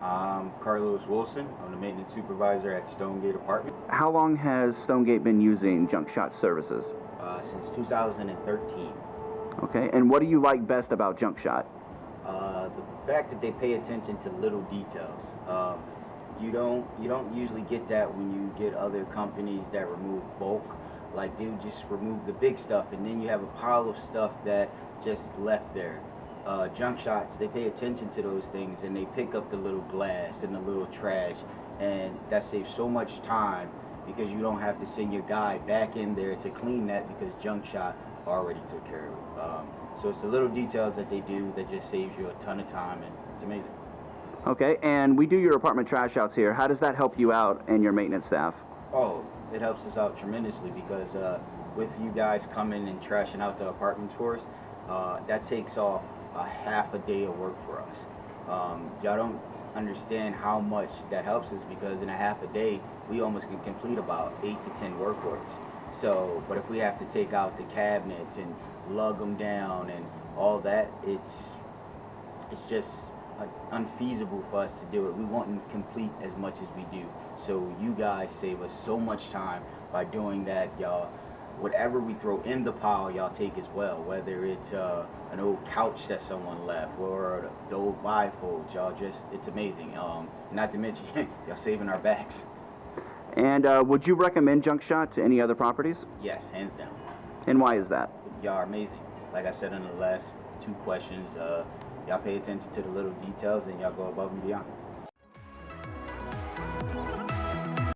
I'm Carlo Wilson. I'm the maintenance supervisor at Stonegate apartment How long has Stonegate been using junk shot services? since 2013. Okay, and what do you like best about junk shot? The fact that they pay attention to little details. You don't usually get that when you get other companies that remove bulk. Like they would just remove the big stuff, and then you have a pile of stuff that just left there. Junk shots, they pay attention to those things, and they pick up the little glass and the little trash, and that saves so much time because you don't have to send your guy back in there to clean that because junk shot already took care of it. So it's the little details that they do that just saves you a ton of time, and it's amazing. Okay, and we do your apartment trash outs here. How does that help you out and your maintenance staff? Oh, it helps us out tremendously because with you guys coming and trashing out the apartments for us, that takes off a half a day of work for us. Y'all don't understand how much that helps us because in a half a day, we almost can complete about 8 to 10 work orders. So, but if we have to take out the cabinets and lug them down and all that, it's just like unfeasible for us to do it. We want to complete as much as we do. So you guys save us so much time by doing that, y'all. Whatever we throw in the pile, y'all take as well. Whether it's an old couch that someone left or the old bifolds, y'all it's amazing. Not to mention, y'all saving our backs. And would you recommend junk shot to any other properties? Yes, hands down. And why is that? Y'all are amazing. Like I said in the last two questions, y'all pay attention to the little details and y'all go above and beyond.